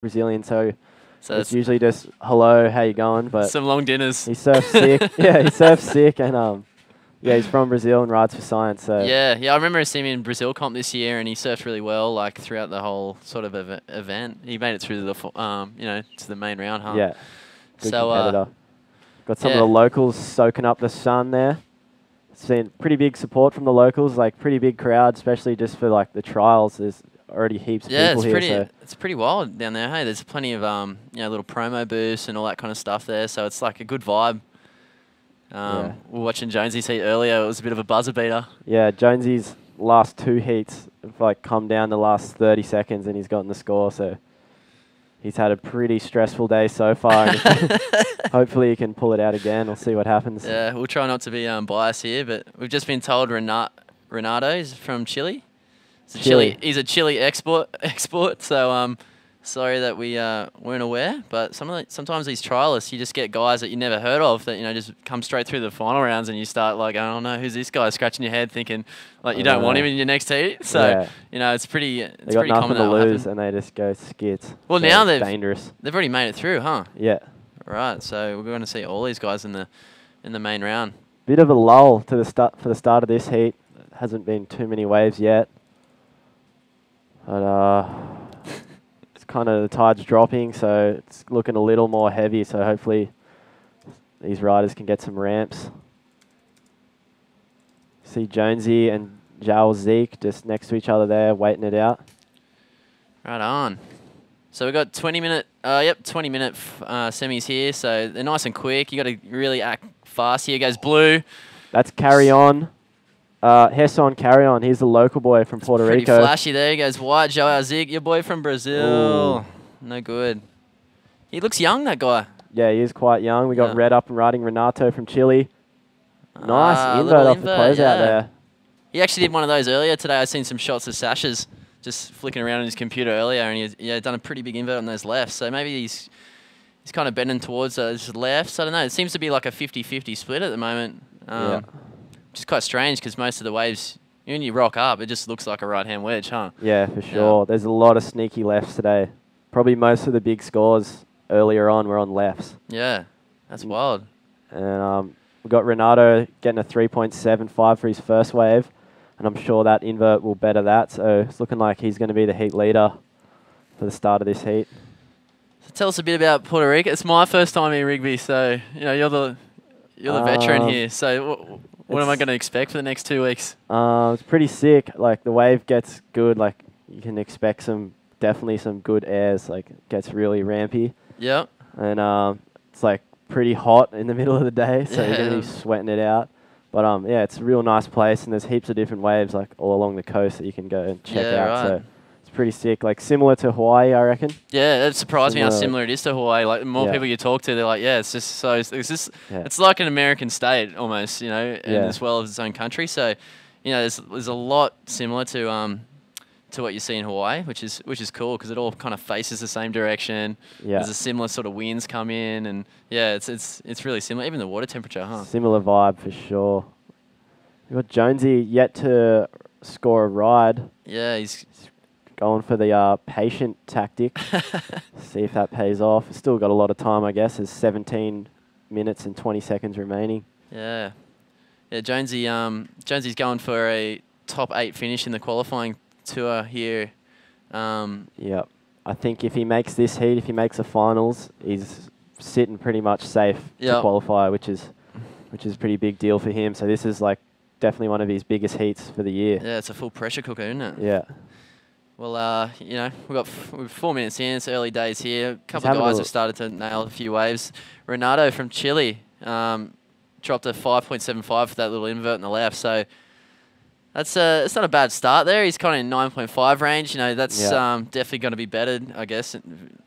Brazilian, so So it's usually just hello, how you going? But some long dinners. he surfs sick. Yeah, he surfs sick, and yeah, he's from Brazil and rides for science. So Yeah, I remember seeing him in Brazil comp this year, and he surfed really well, like throughout the whole sort of event. He made it through to the main round, huh? yeah, good So competitor. Got some of yeah. the locals soaking up the sun there. Seen pretty big support from the locals, like pretty big crowd, especially just for like the trials. There's already heaps of people here. So It's pretty wild down there. Hey, there's plenty of little promo booths and all that kind of stuff there. So it's like a good vibe. yeah. We were watching Jonesy's heat earlier. It was a bit of a buzzer beater. Yeah, Jonesy's last 2 heats have like come down the last 30 seconds and he's gotten the score. So he's had a pretty stressful day so far. And hopefully he can pull it out again. We'll see what happens. Yeah, we'll try not to be biased here, but we've just been told Renato is from Chile. He's a Chile export. So sorry that we weren't aware. But sometimes these trialists, you just get guys that you never heard of that just come straight through the final rounds, and you start like, I don't know, who's this guy? Scratching your head, thinking like you don't want him in your next heat. So it's pretty. It's they got pretty nothing common to that will lose, happen. and they just go skits. Well, so now it's dangerous. They've already made it through, huh? Yeah. Right. So we're going to see all these guys in the main round. Bit of a lull to the start of this heat. Hasn't been too many waves yet. But it's kind of the tide's dropping, so it's looking a little more heavy. So hopefully these riders can get some ramps. See Jonesy and Joel Zeke just next to each other there, waiting it out. Right on. So we've got 20-minute semis here. So they're nice and quick. You got to really act fast. Here goes Blue. That's Carry On. Hesson Carry On. He's the local boy from Puerto Pretty Rico. flashy there. He goes White. Joel Zig, your boy from Brazil. Ooh. No good. He looks young, that guy. Yeah, he is quite young. We got Red up and riding Renato from Chile. Nice invert off the closeout there. He actually did one of those earlier today. I seen some shots of Sasha's just flicking around on his computer earlier, and he done a pretty big invert on those lefts. So maybe he's kind of bending towards those lefts. I don't know. It seems to be like a 50-50 split at the moment. Which is quite strange because most of the waves, when you rock up, it just looks like a right-hand wedge, huh? Yeah, for sure. There's a lot of sneaky lefts today. Probably most of the big scores earlier on were on lefts. Yeah, that's wild. And we've got Renato getting a 3.75 for his first wave, and I'm sure that invert will better that. So it's looking like he's going to be the heat leader for the start of this heat. So tell us a bit about Puerto Rico. It's my first time in Rigby, so you're the veteran here. So what am I going to expect for the next 2 weeks? It's pretty sick. Like the wave gets good. Like you can expect definitely some good airs. Like it gets really rampy. Yep. And it's like pretty hot in the middle of the day, so you're going to be sweating it out. But yeah, it's a real nice place, and there's heaps of different waves like all along the coast that you can go and check out. Right. So it's pretty sick. Like similar to Hawaii, I reckon. Yeah, it surprised me how similar it is to Hawaii. Like the more people you talk to, they're like, it's just so it's like an American state almost, and as well as its own country. So, there's a lot similar to what you see in Hawaii, which is cool because it all kind of faces the same direction. Yeah. There's a similar sort of winds come in, and it's really similar. Even the water temperature, huh? Similar vibe for sure. We've got Jonesy yet to score a ride. Yeah, he's going for the patient tactic. See if that pays off. Still got a lot of time, I guess. There's 17 minutes and 20 seconds remaining. Yeah. Yeah, Jonesy's going for a top 8 finish in the qualifying tour here. Yep. I think if he makes this heat, if he makes the finals, he's sitting pretty much safe to qualify, which is a pretty big deal for him. So this is like definitely one of his biggest heats for the year. Yeah, it's a full pressure cooker, isn't it? Yeah. Well, we're 4 minutes in. It's early days here. A couple of guys have started to nail a few waves. Renato from Chile dropped a 5.75 for that little invert on the left. So it's not a bad start there. He's kind of in 9.5 range. That's definitely going to be bettered, I guess,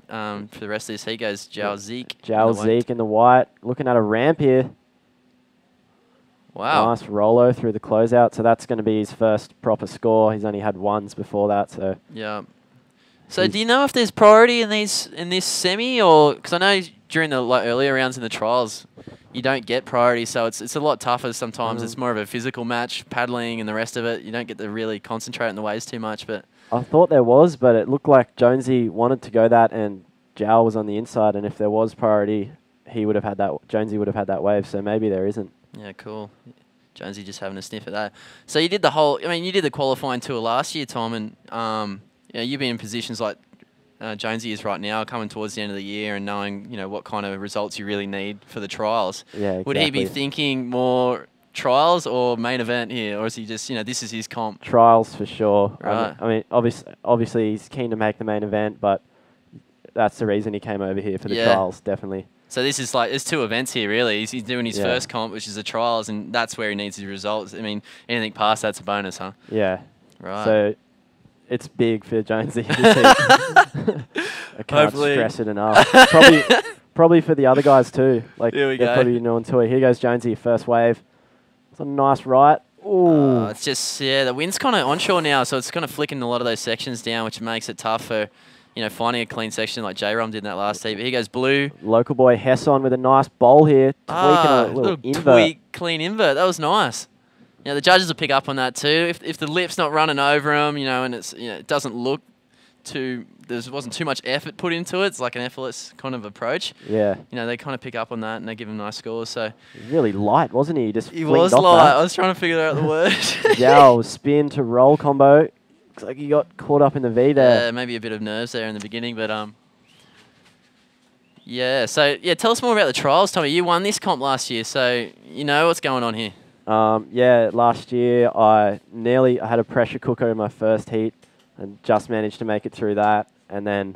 for the rest of this. He goes Joel Zeke. Joel Zeke in the white. Looking at a ramp here. Wow. Nice rollo through the closeout. So that's going to be his first proper score. He's only had ones before that. So yeah. So do you know if there's priority in this semi, or because I know during the earlier rounds in the trials you don't get priority, so it's a lot tougher sometimes. It's more of a physical match, paddling and the rest of it. You don't get to really concentrate on the waves too much. But I thought there was, but it looked like Jonesy wanted to go that, and Jow was on the inside. And if there was priority, he would have had that. Jonesy would have had that wave. So maybe there isn't. Yeah, cool. Jonesy just having a sniff at that. So you did the whole. I mean, you did the qualifying tour last year, Tom, and you've been in positions like Jonesy is right now, coming towards the end of the year and knowing what kind of results you really need for the trials. Yeah, exactly. Would he be thinking more trials or main event here, or is he just this is his comp? Trials for sure. Right. I mean, obviously he's keen to make the main event, but that's the reason he came over here for the trials, definitely. So this is like, there's 2 events here really. He's doing his first comp, which is the trials, and that's where he needs his results. I mean, anything past that's a bonus, huh? Yeah. Right. So it's big for Jonesy. I can't stress it enough. Probably for the other guys too. Like, here we they're go. probably new to it. Here goes Jonesy, first wave. It's a nice right. Ooh. It's just, the wind's kind of onshore now, so it's kind of flicking a lot of those sections down, which makes it tough for, finding a clean section like J-Rom did in that last heat. But here goes Blue. Local boy Hesson with a nice bowl here. Tweaking a little invert. Tweak, clean invert. That was nice. The judges will pick up on that too. If the lip's not running over them, and it's it doesn't look there wasn't too much effort put into it. It's like an effortless kind of approach. Yeah. They kind of pick up on that and they give him nice scores. So really light, wasn't he? He was light. I was trying to figure out the word. Yeah, spin to roll combo. Looks like he got caught up in the V there. Maybe a bit of nerves there in the beginning, but yeah. So tell us more about the trials, Tommy. You won this comp last year, so you know what's going on here. Yeah, last year I had a pressure cooker in my first heat and just managed to make it through that. And then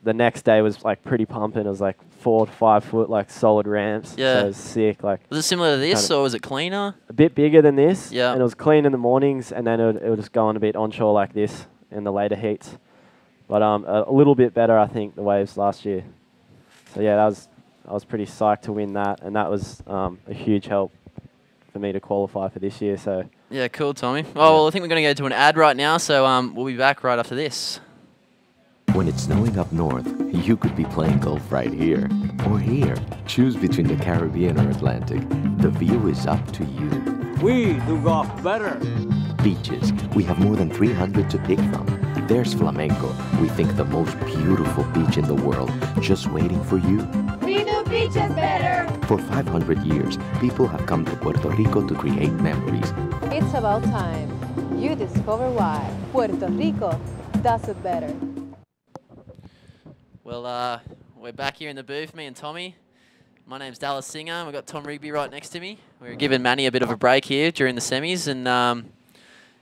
the next day was like pretty pumping. It was like 4 to 5 foot like solid ramps. Yeah. So it was sick. Like, was it similar to this or was it cleaner? A bit bigger than this. Yeah. And it was clean in the mornings, and then it would just go on a bit onshore like this in the later heats. But a little bit better, I think, the waves last year. So yeah, I was pretty psyched to win that, and that was a huge help for me to qualify for this year. So yeah, cool, Tommy. Oh, well, I think we're going to go to an ad right now, so we'll be back right after this. When it's snowing up north, you could be playing golf right here or here. Choose between the Caribbean or Atlantic. The view is up to you. We do golf better. Beaches. We have more than 300 to pick from. There's Flamenco. We think the most beautiful beach in the world, just waiting for you. We do beaches better. For 500 years, people have come to Puerto Rico to create memories. It's about time you discover why Puerto Rico does it better. Well, we're back here in the booth, me and Tommy. My name's Dallas Singer, and we've got Tom Rigby right next to me. We're giving Manny a bit of a break here during the semis, and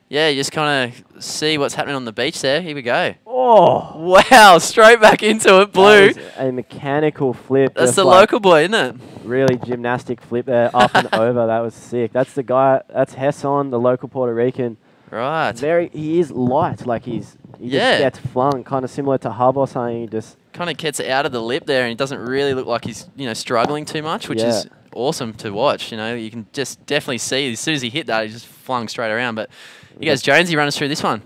yeah, just kind of see what's happening on the beach there. Here we go. Oh! Wow, straight back into it, Blue. That was a mechanical flip. That's the local boy, isn't it? Really gymnastic flip there, up and over. That was sick. That's the guy, that's Hesson, the local Puerto Rican. Right. He is light, like he just gets flung, kind of similar to Hub or something. He just kind of gets out of the lip there, and it doesn't really look like he's struggling too much, which is awesome to watch. You can just definitely see as soon as he hit that, he just flung straight around. But you guys, Jonesy, run us through this one.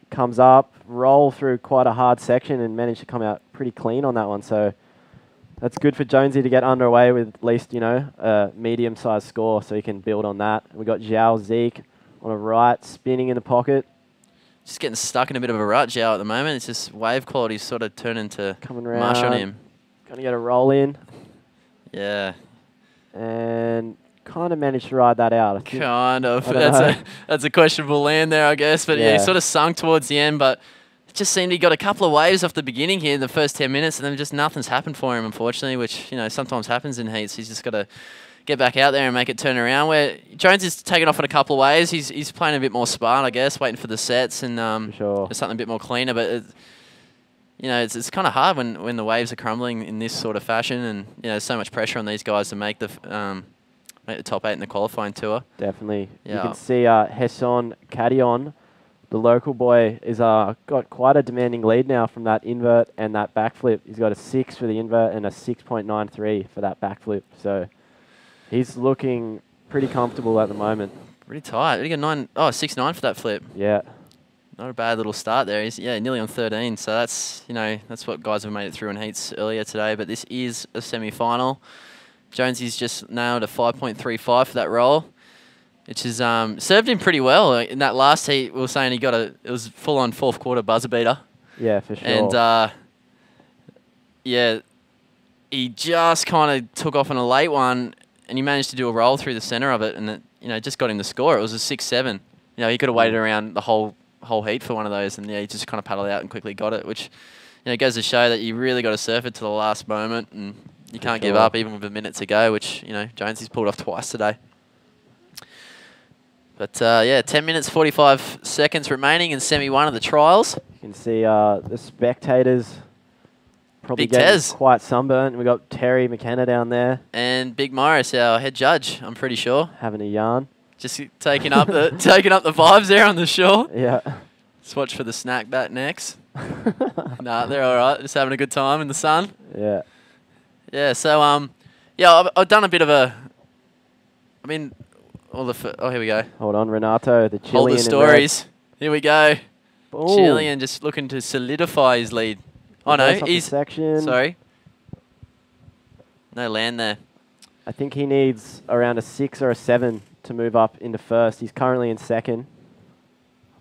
Comes up, roll through quite a hard section, and managed to come out pretty clean on that one. So that's good for Jonesy to get underway with at least a medium-sized score, so he can build on that. We got Zhao Zeke on a right, spinning in the pocket. Just getting stuck in a bit of a rut, Zhao, at the moment. It's just wave quality sort of turning to mush on him. Going to get a roll in. Yeah. And kind of managed to ride that out. Kind of. That's a questionable land there, I guess. But yeah, he sort of sunk towards the end, but it just seemed he got a couple of waves off the beginning here in the first 10 minutes, and then just nothing's happened for him, unfortunately, which sometimes happens in heats. He's just got to get back out there and make it turn around. Where Jones is taking off on a couple of waves. He's playing a bit more smart, I guess, waiting for the sets and something a bit more cleaner. But it's kind of hard when the waves are crumbling in this sort of fashion, and there's so much pressure on these guys to make the top 8 in the qualifying tour. Definitely. Yeah. You can see Hesson Cadillon, the local boy, is got quite a demanding lead now from that invert and that backflip. He's got a 6 for the invert and a 6.93 for that backflip. So he's looking pretty comfortable at the moment. Pretty tight. He got 6.9 for that flip. Yeah. Not a bad little start there. He's nearly on 13. So that's that's what guys have made it through in heats earlier today. But this is a semi-final. Jonesy's just nailed a 5.35 for that roll. which is served him pretty well. In that last heat, we were saying it was full-on fourth quarter buzzer beater. Yeah, for sure. And, yeah, he just kind of took off on a late one, and he managed to do a roll through the center of it, and it, just got him the score. It was a 6-7. He could have waited around the whole heat for one of those, and yeah, he just kind of paddled out and quickly got it, which goes to show that you really got to surf it to the last moment, and you can't give up even with a minute to go, which Jonesy's pulled off twice today. But yeah, 10 minutes 45 seconds remaining in semi 1 of the trials. You can see the spectators probably Big getting Tez. quite sunburnt. We got Terry McKenna down there And Big Morris, our head judge, I'm pretty sure. having a yarn. Just taking up the vibes there on the shore. Yeah. Let's watch for the snack bat next. Nah, they're all right. Just having a good time in the sun. Yeah. Yeah. So yeah, I've done a bit of a. I mean, here we go. Hold on, Renato, the Chilean. Hold the stories. Here we go. Boom. Chilean just looking to solidify his lead. Oh no, he's section. sorry. No land there. I think he needs around a 6 or a 7 to move up into first. He's currently in second.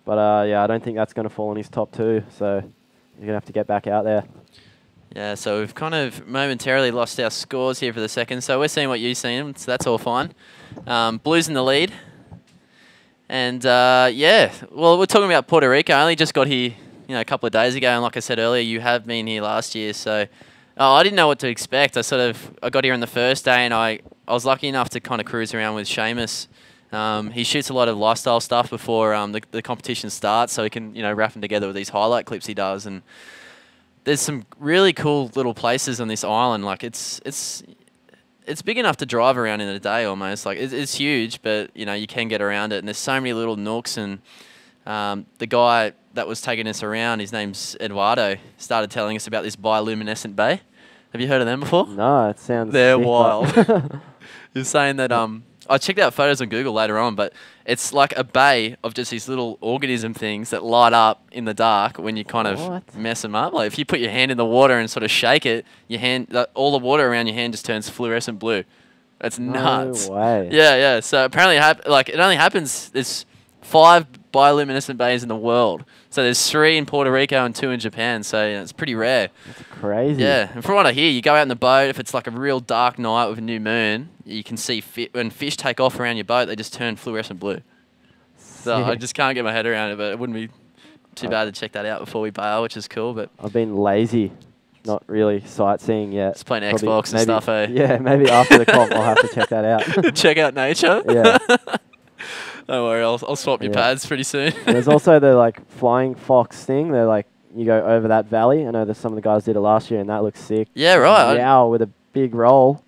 But yeah, I don't think that's going to fall in his top 2. So you're going to have to get back out there. Yeah, so we've kind of momentarily lost our scores here for the second. So we're seeing what you've seen, so that's all fine. Blues in the lead. And yeah, well, we're talking about Puerto Rico. I only just got here, a couple of days ago. And like I said earlier, you have been here last year. So I didn't know what to expect. I got here on the first day, and I was lucky enough to kind of cruise around with Seamus. He shoots a lot of lifestyle stuff before the competition starts, so he can wrap them together with these highlight clips he does. And there's some really cool little places on this island. Like it's big enough to drive around in a day almost. Like it's huge, but you can get around it. And there's so many little nooks. And the guy that was taking us around, his name's Eduardo, started telling us about this bioluminescent bay. Have you heard of them before? No, it sounds. They're sick, wild. He's saying that I checked out photos on Google later on, but it's like a bay of just these little organism things that light up in the dark when you kind of mess them up. Like if you put your hand in the water and sort of shake it, all the water around your hand just turns fluorescent blue. That's nuts. No way. Yeah. So apparently, it only happens. There's 5 bioluminescent bays in the world. So there's 3 in Puerto Rico and 2 in Japan. So it's pretty rare. That's crazy. Yeah, and from what I hear, you go out in the boat, if it's like a real dark night with a new moon, you can see when fish take off around your boat, they just turn fluorescent blue. So I just can't get my head around it, but it wouldn't be too bad to check that out before we bail, which is cool. But I've been lazy, not really sightseeing yet. Just playing Xbox and stuff, eh? Yeah, maybe after the comp I'll have to check that out. Check out nature? Yeah. Don't worry, I'll swap your pads pretty soon. There's also the flying fox thing. They're like, you go over that valley. I know that some of the guys did it last year, and that looks sick. Yeah, right. Yeah, with a big roll.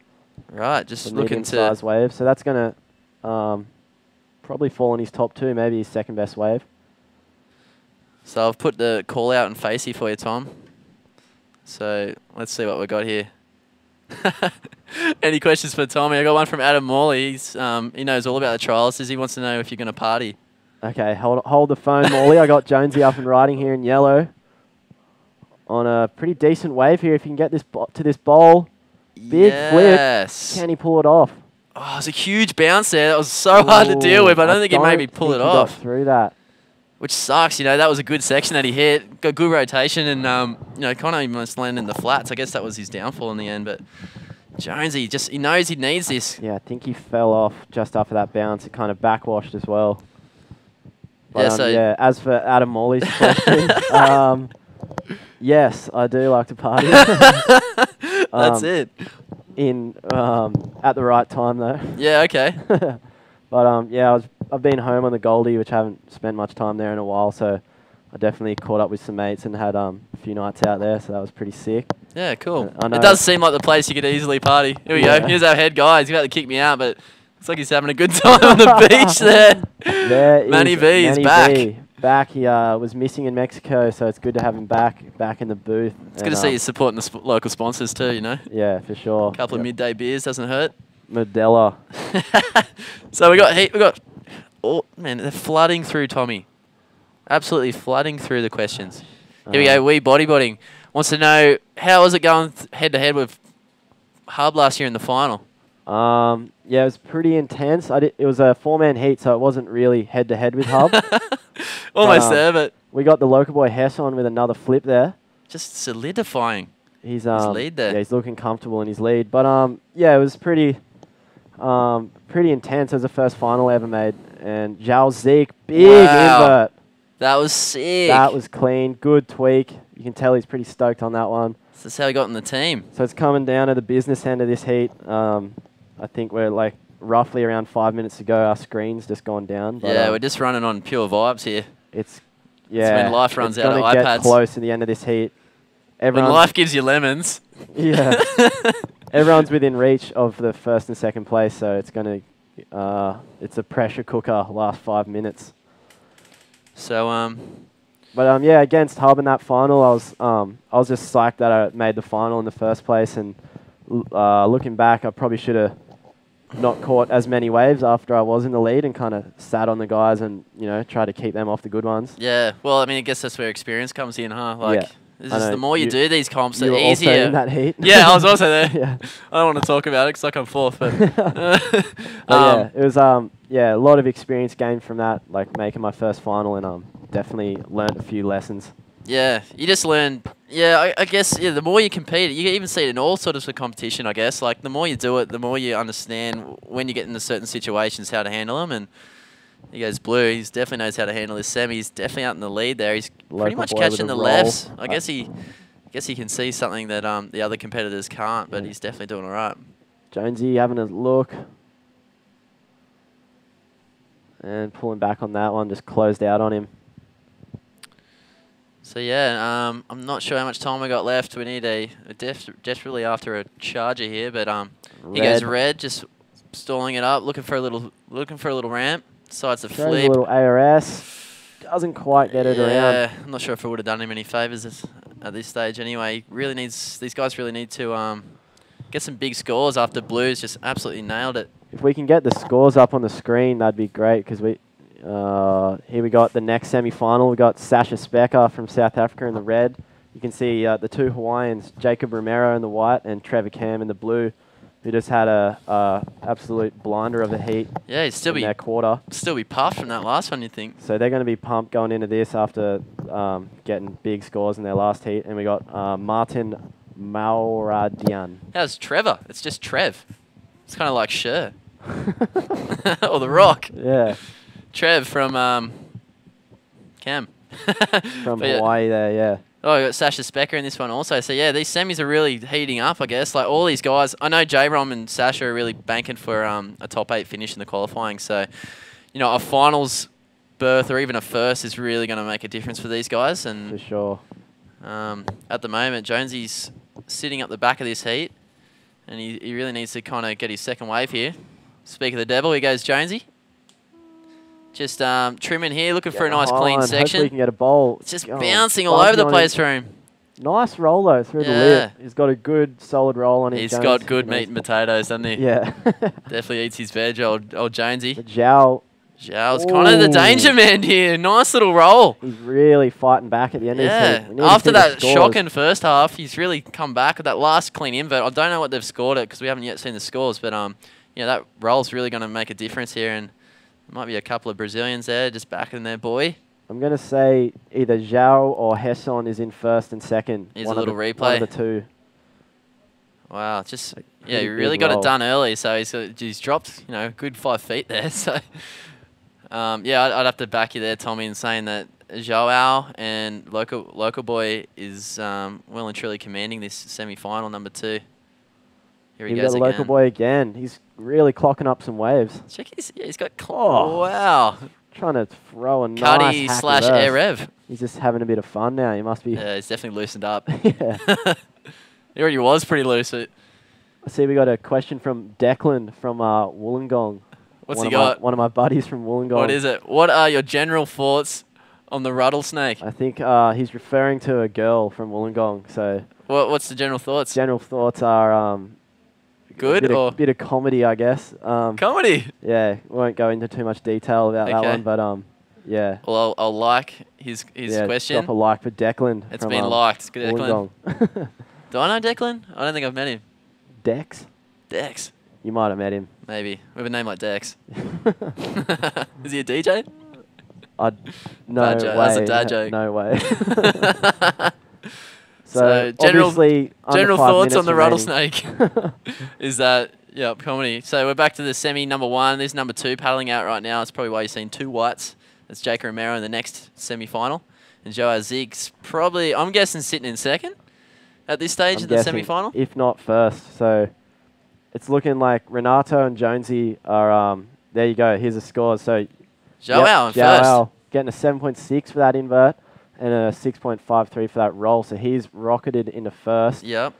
Right, just looking to size wave. So that's gonna probably fall in his top 2, maybe his second best wave. So I've put the call out and facey for you, Tom. So let's see what we got here. Any questions for Tommy? I got one from Adam Morley. He knows all about the trials. He wants to know if you're going to party. Okay, hold the phone, Morley. I got Jonesy up and riding here in yellow on a pretty decent wave here. If you can get this to this bowl, big flip. Can he pull it off? Oh, it was a huge bounce there. That was so hard to deal with. I don't think he maybe pull it off. Got through that. Which sucks, that was a good section that he hit. Got good rotation and, kind of almost landed in the flats. I guess that was his downfall in the end, but Jonesy, he knows he needs this. Yeah, I think he fell off just after that bounce. It kind of backwashed as well. But, yeah, as for Adam Morley's question, yes, I do like to party. That's it. At the right time, though. Yeah, okay. But, yeah, I've been home on the Goldie, which I haven't spent much time there in a while, so I definitely caught up with some mates and had a few nights out there, so that was pretty sick. Yeah, cool. It does seem like the place you could easily party. Here we go. Here's our head guy. He's about to kick me out, but looks like he's having a good time on the beach there. Manny V is back. Back. He was missing in Mexico, so it's good to have him back in the booth. It's good to see you supporting the local sponsors too, Yeah, for sure. A couple of midday beers doesn't hurt. Modella. So we got. Oh man, they're flooding through, Tommy. Absolutely flooding through the questions. Here we go. Wee Bodyboarding wants to know how was it going head to head with Hub last year in the final. Yeah, it was pretty intense. It was a 4-man heat, so it wasn't really head-to-head with Hub. Almost there, but... We got the local boy Hess on with another flip there. Just solidifying his lead there. Yeah, he's looking comfortable in his lead. But, yeah, it was pretty intense. It was the first final I ever made. And Zhao Zeke, big invert. That was sick. That was clean. Good tweak. You can tell he's pretty stoked on that one. So that's how he got in the team. So it's coming down to the business end of this heat. I think we're like roughly around 5 minutes ago. Our screen's just gone down. But, yeah, we're just running on pure vibes here. It's when life runs out of iPads. It's going to get close to the end of this heat. When life gives you lemons. Yeah. Everyone's within reach of the first and second place, so it's going to... it's a pressure cooker last 5 minutes. So, But yeah, against Hub in that final, I was just psyched that I made the final in the first place. And looking back, I probably should have not caught as many waves after I was in the lead and kind of sat on the guys and try to keep them off the good ones. Yeah, well, I mean, I guess that's where experience comes in, huh? Like, yeah. This is the more you do these comps, the easier. easier. Also in that heat. Yeah, I was also there. Yeah. I don't want to talk about it because I come fourth. But yeah, it was a lot of experience gained from that, like making my first final, and definitely learned a few lessons. Yeah, you just learn. Yeah, I guess the more you compete, you can even see it in all sorts of competition. I guess like the more you do it, the more you understand when you get into certain situations how to handle them. And he goes blue. He definitely knows how to handle his semi. He's definitely out in the lead there. He's pretty much catching the lefts. I guess he can see something that the other competitors can't, but he's definitely doing all right. Jonesy having a look. And pulling back on that one, just closed out on him. So yeah, I'm not sure how much time we got left. We need desperately after a charger here, but he goes red, just stalling it up, looking for a little ramp. Decides to flip. A little ARS. Doesn't quite get it around. Yeah, I'm not sure if it would have done him any favors at this stage. Anyway, these guys really need to get some big scores after Blues just absolutely nailed it. If we can get the scores up on the screen, that'd be great, because here we got the next semi-final. We got Sasha Specker from South Africa in the red. You can see the two Hawaiians, Jacob Romero in the white and Trevor Cam in the blue, who just had a absolute blinder of a heat. Yeah, he'd still be their quarter. Still be puffed from that last one, you think? So they're going to be pumped going into this after getting big scores in their last heat. And we got Martin Mauradian. How's Trevor? It's just Trev. It's kind of like Sher. Or The Rock. Yeah. Trev from Cam. From Hawaii there, yeah. Oh, we got Sasha Specker in this one also. So, yeah, these semis are really heating up, I guess. Like, all these guys, I know J-Rom and Sasha are really banking for a top 8 finish in the qualifying. So, a finals berth or even a first is really going to make a difference for these guys. And for sure. At the moment, Jonesy's sitting up the back of this heat, and he really needs to kind of get his second wave here. Speak of the devil, here goes Jonesy. Just trimming here, looking for a nice clean section. Hopefully we can get a bowl. It's just bouncing all over the place for him. Nice roll, though, through the lip. He's got a good, solid roll on his He's got good meat and potatoes, doesn't he? Yeah. Definitely eats his veg, old Jonesy. But Zhao's kind of the danger man here. Nice little roll. He's really fighting back at the end of his heat. After that shocking first half, he's really come back with that last clean invert. I don't know what they've scored it because we haven't yet seen the scores, but that roll's really going to make a difference here, and there might be a couple of Brazilians there just backing their boy. I'm going to say either Zhao or Hesson is in first and second. Here's a little replay. One of the two. Wow, he really got it done early, so he's dropped, a good 5 feet there. So, I'd have to back you there, Tommy, in saying that Joao and Local Boy is well and truly commanding this semi-final, number 2. Here he goes again. Local Boy again. He's really clocking up some waves. Check he's got... Oh, wow. Trying to throw a Cuddy nice / air rev. He's just having a bit of fun now. He must be... Yeah, he's definitely loosened up. Yeah. He already was pretty loose. But I see we got a question from Declan from Wollongong. What's he got? One of my buddies from Wollongong. What is it? What are your general thoughts on the rattlesnake? I think he's referring to a girl from Wollongong. So what's the general thoughts? General thoughts are good or bit of comedy, I guess. Comedy. Yeah, won't go into too much detail about that one, but yeah. Well, I'll like his question. Drop a like for Declan. It's been liked. Good, Declan. Wollongong. Do I know Declan? I don't think I've met him. Dex. You might have met him. Maybe. With a name like Dex. Is he a DJ? No Bad way. joke. That's a dad joke. No way. So general thoughts on the rattlesnake is that, yeah, comedy. So we're back to the semi number 1. This is number 2 paddling out right now. That's probably why you're seeing 2 whites. That's Jake Romero in the next semi-final. And Joao Zig's probably, I'm guessing, sitting in second at this stage of the semi-final. If not first. So it's looking like Renato and Jonesy are, there you go, here's the scores. So Joao in first. Getting a 7.6 for that invert and a 6.53 for that roll. So he's rocketed into first. Yep.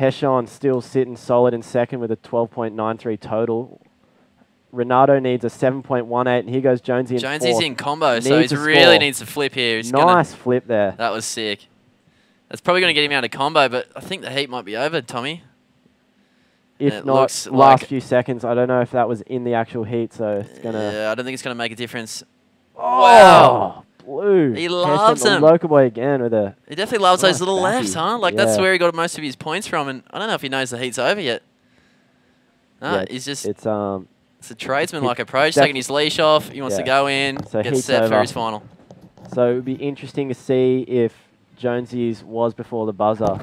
Heshon still sitting solid in second with a 12.93 total. Renato needs a 7.18, and here goes Jonesy in fourth. Jonesy's in combo, so he really needs to flip here. He's nice flip there. That was sick. That's probably going to get him out of combo, but I think the heat might be over, Tommy. If not, last few seconds. I don't know if that was in the actual heat, so it's going to... Yeah, I don't think it's going to make a difference. Oh, wow. Blue. He loves him. Locoboy again with a... He definitely loves those little lefts, huh? Like, yeah. That's where he got most of his points from, and I don't know if he knows the heat's over yet. No, yeah, he's just... It's a tradesman-like approach, taking his leash off. He wants to go in, so get set for his final. So it would be interesting to see if Jonesy's was before the buzzer.